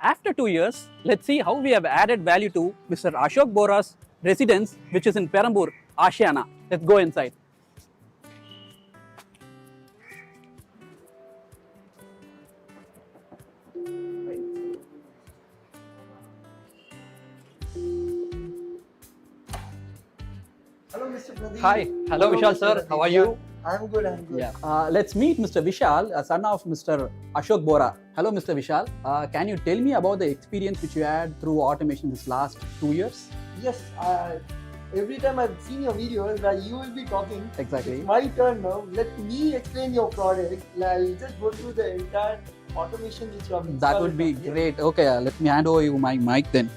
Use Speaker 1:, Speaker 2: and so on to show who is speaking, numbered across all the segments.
Speaker 1: After 2 years, let's see how we have added value to Mr. Ashok Bora's residence, which is in Perambur, Aashiyana. Let's go inside.
Speaker 2: Hello, Mr. Pradeep.
Speaker 1: Hi. Hello, Vishal sir.
Speaker 2: Mr.
Speaker 1: How are
Speaker 2: Pradeep.
Speaker 1: you?
Speaker 2: I'm good. I'm good.
Speaker 1: Yeah. Let's meet Mr. Vishal, a son of Mr. Ashok Bora. Hello, Mr. Vishal. Can you tell me about the experience which you had through automation this last 2 years?
Speaker 2: Yes. Every time I've seen your videos where you will be talking,
Speaker 1: Exactly.
Speaker 2: it's my turn now. Let me explain your product. I'll just go through the entire automation which you have installed.
Speaker 1: That would be great. Okay, let me hand over you my mic then.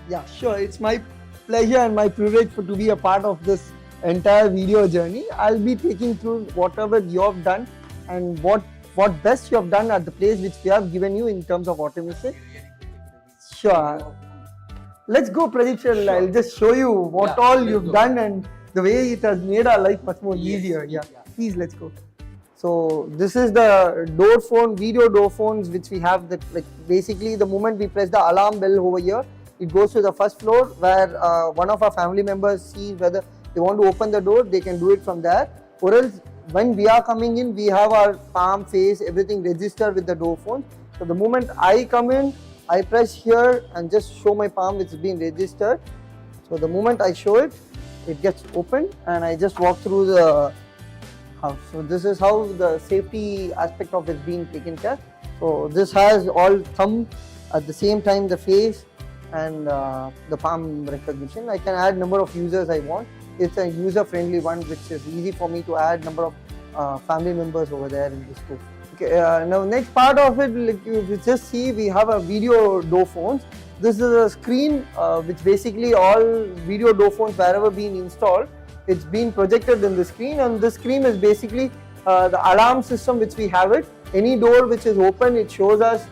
Speaker 2: Yeah, sure. It's my pleasure and my privilege to be a part of this entire video journey. I'll be taking through whatever you have done and what best you have done at the place which we have given you in terms of automation. Sure. Let's go, Pradeep sir. Sure. I'll just show you what all you've done and the way it has made our life much more easier. Yeah. Please, let's go. So this is the door phone, video door phones which we have. That like basically the moment we press the alarm bell over here, it goes to the first floor where one of our family members sees whether they want to open the door, they can do it from there. Or else when we are coming in, we have our palm, face, everything registered with the door phone. So the moment I come in, I press here and just show my palm which is being registered. So the moment I show it, it gets opened and I just walk through the house. So this is how the safety aspect of it being taken care. So this has all thumb, at the same time the face and the palm recognition. I can add number of users I want. It's a user friendly one which is easy for me to add number of family members over there in this group. Okay, now next part of it, like you just see, we have a video door phones. This is a screen which basically all video door phones wherever being installed, it's been projected in the screen, and this screen is basically the alarm system which we have it. Any door which is open, it shows us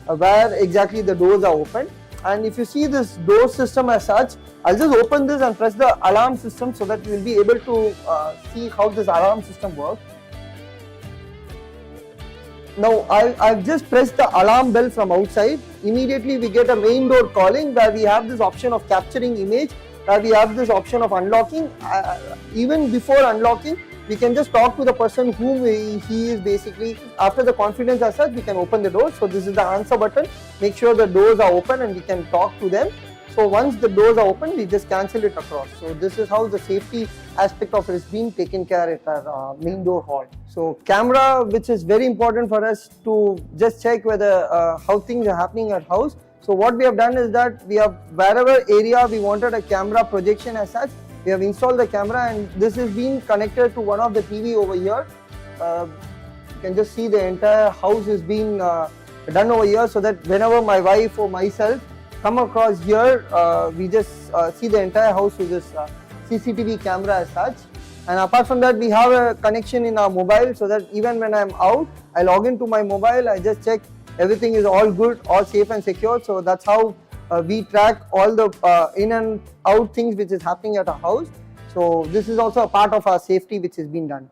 Speaker 2: where exactly the doors are open. And if you see this door system as such, I'll just open this and press the alarm system so that you will be able to see how this alarm system works. Now I've just pressed the alarm bell from outside. Immediately we get a main door calling where we have this option of capturing image, where we have this option of unlocking. Even before unlocking, we can just talk to the person whom he is basically. After the confidence as such, we can open the door. So this is the answer button. Make sure the doors are open and we can talk to them. So once the doors are open, we just cancel it across. So this is how the safety aspect of it is being taken care at our main door hall. So camera, which is very important for us to just check whether how things are happening at house. So what we have done is that we have wherever area we wanted a camera projection as such, we have installed the camera, and this is being connected to one of the TV over here. You can just see the entire house is being done over here, so that whenever my wife or myself come across here, we just see the entire house with this CCTV camera as such. And apart from that, we have a connection in our mobile, so that even when I'm out, I log into my mobile, I just check everything is all good, all safe and secure. So that's how we track all the in and out things which is happening at our house. So this is also a part of our safety which is being done.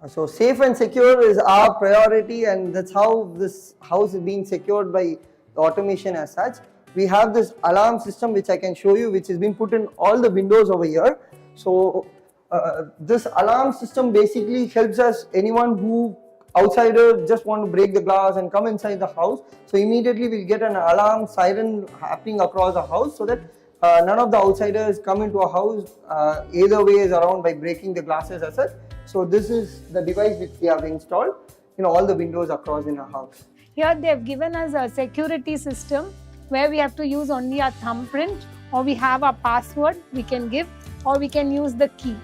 Speaker 2: So safe and secure is our priority, and that's how this house is being secured by the automation as such. We have this alarm system which I can show you, which has been put in all the windows over here. So this alarm system basically helps us, anyone who outsider just want to break the glass and come inside the house. So immediately we'll get an alarm siren happening across the house, so that none of the outsiders come into a house either way is around by breaking the glasses as such. So this is the device which we have installed in all the windows across in our house.
Speaker 3: Here they have given us a security system where we have to use only our thumbprint, or we have a password we can give, or we can use the key.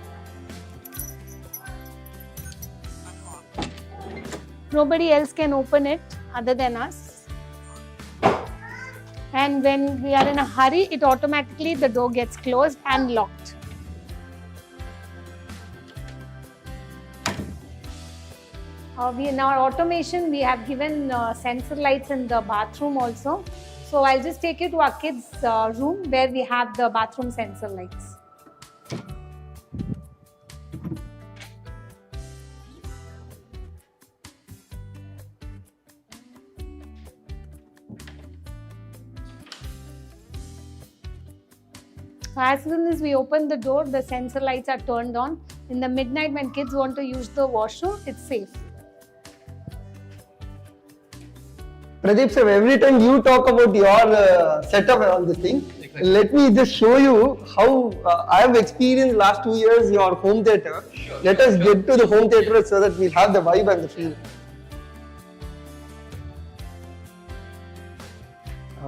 Speaker 3: Nobody else can open it other than us. And when we are in a hurry, it automatically, the door gets closed and locked. In our automation, we have given sensor lights in the bathroom also. So I'll just take you to our kids' room where we have the bathroom sensor lights. So as soon as we open the door, the sensor lights are turned on. In the midnight when kids want to use the washroom, it's safe.
Speaker 2: Pradeep sir, every time you talk about your setup and all this thing, let me just show you how I have experienced last 2 years your home theatre. Let us get to the home theatre so that we'll have the vibe and the feel.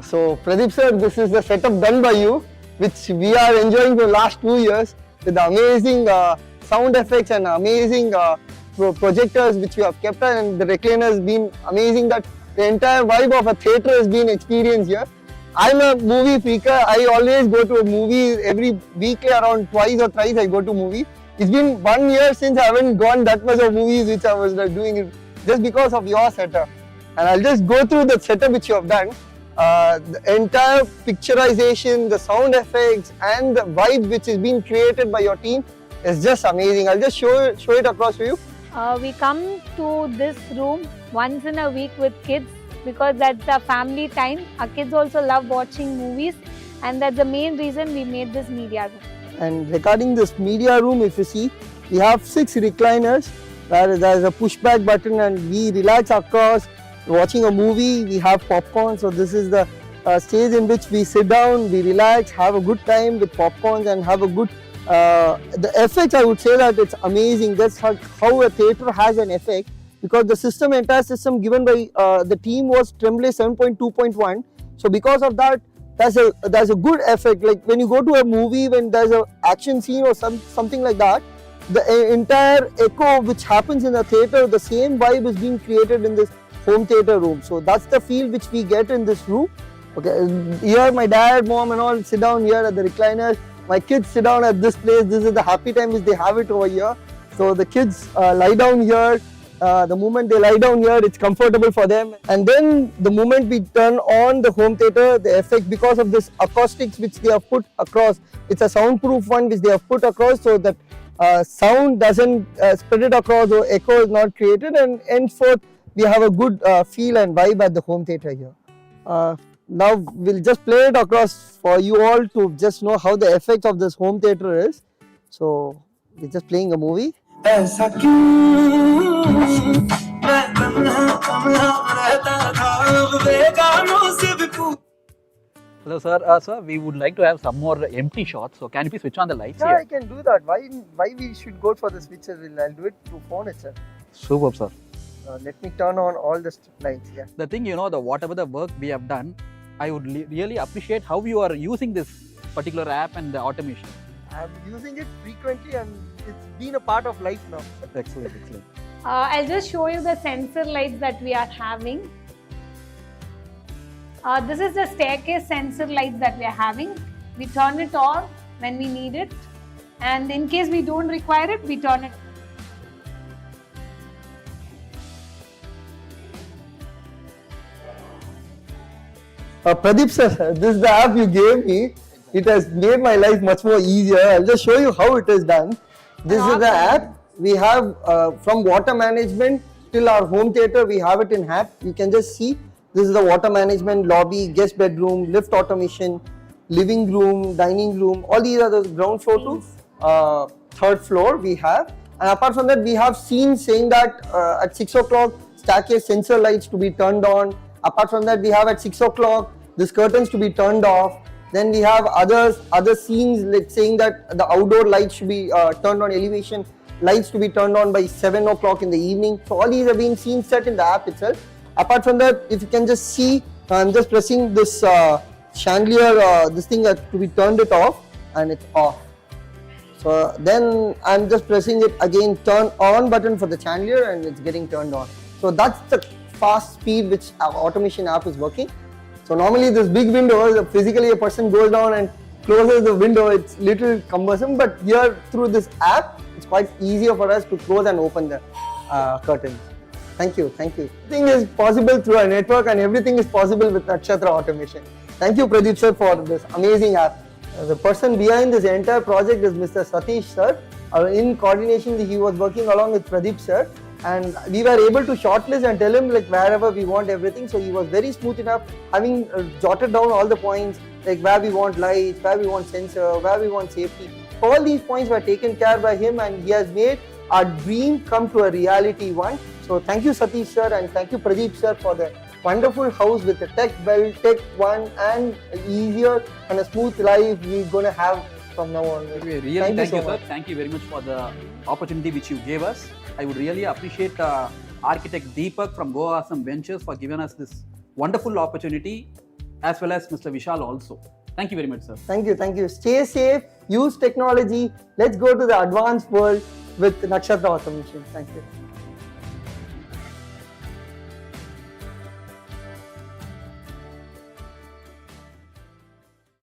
Speaker 2: So Pradeep sir, this is the setup done by you, which we are enjoying for the last 2 years with the amazing sound effects and amazing projectors which we have kept, and the recliner has been amazing. That the entire vibe of a theatre has been experienced here. I'm a movie freaker. I always go to a movie every weekly, around twice or thrice I go to movie. It's been 1 year since I haven't gone that much of movies which I was doing it just because of your setup. And I'll just go through the setup which you have done. The entire picturization, the sound effects and the vibe which is being created by your team is just amazing. I'll just show it across to you.
Speaker 3: We come to this room once in a week with kids because that's a family time. Our kids also love watching movies, and that's the main reason we made this media room.
Speaker 2: And regarding this media room, if you see, we have 6 recliners where there is a pushback button and we relax across. Watching a movie, we have popcorn. So this is the stage in which we sit down, we relax, have a good time with popcorns and have a good the effects. I would say that it's amazing. That's how a theatre has an effect, because the entire system given by the team was Tremblay 7.2.1. So because of that, there's a good effect. Like when you go to a movie, when there's an action scene or something like that, the entire echo which happens in the theatre, the same vibe is being created in this home theatre room. So that's the feel which we get in this room. Okay, here my dad, mom and all sit down here at the recliners. My kids sit down at this place. This is the happy time which they have it over here. So the kids lie down here. The moment they lie down here, it's comfortable for them. And then the moment we turn on the home theatre, the effect, because of this acoustics which they have put across, it's a soundproof one which they have put across so that sound doesn't spread it across or echo is not created, and henceforth we have a good feel and vibe at the home theatre here. Now we'll just play it across for you all to just know how the effect of this home theatre is. So we're just playing a movie.
Speaker 1: Hello sir, sir, we would like to have some more empty shots. So can you please switch on the lights
Speaker 2: Yeah,
Speaker 1: here?
Speaker 2: I can do that. Why we should go for the switches? I'll do it through phone itself.
Speaker 1: Superb, sir.
Speaker 2: Let me turn on all the lights. Yeah.
Speaker 1: The thing, whatever the work we have done, I would really appreciate how you are using this particular app and the automation.
Speaker 2: I'm using it frequently and it's been a part of life now.
Speaker 1: Excellent, excellent.
Speaker 3: I'll just show you the sensor lights that we are having. This is the staircase sensor lights that we are having. We turn it on when we need it, and in case we don't require it, we turn it.
Speaker 2: Pradeep sir, this is the app you gave me. It has made my life much more easier. I'll just show you how it is done. This is the app. We have from water management till our home theatre, we have it in app. You can just see. This is the water management, lobby, guest bedroom, lift automation, living room, dining room. All these are the ground floor to third floor we have. And apart from that, we have scenes saying that at 6 o'clock, staircase sensor lights to be turned on. Apart from that, we have at 6 o'clock, these curtains to be turned off. Then we have other scenes like saying that the outdoor lights should be turned on, elevation lights to be turned on by 7 o'clock in the evening. So all these have been scenes set in the app itself. Apart from that, if you can just see, I'm just pressing this chandelier, this thing to be turned it off, and it's off. So then I'm just pressing it again, turn on button for the chandelier, and it's getting turned on. So that's the fast speed which our automation app is working. So normally this big window, physically a person goes down and closes the window, it's little cumbersome, but here through this app, it's quite easier for us to close and open the curtains. Thank you, thank you. Everything is possible through a network and everything is possible with Nakshatra automation. Thank you Pradeep sir for this amazing app. The person behind this entire project is Mr. Satish sir. In coordination, he was working along with Pradeep sir. And we were able to shortlist and tell him like wherever we want everything. So he was very smooth enough, having jotted down all the points, like where we want lights, where we want sensor, where we want safety. All these points were taken care by him, and he has made our dream come to a reality one. So thank you Satish sir, and thank you Pradeep sir for the wonderful house with the tech belt, tech one, and easier and a smooth life we're going to have from now on.
Speaker 1: Really, thank you, sir. Thank you very much for the opportunity which you gave us. I would really appreciate architect Deepak from Go Awesome Ventures for giving us this wonderful opportunity, as well as Mr. Vishal also. Thank you very much, sir.
Speaker 2: Thank you, thank you. Stay safe, use technology. Let's go to the advanced world with Nakshatra Automation. Thank you.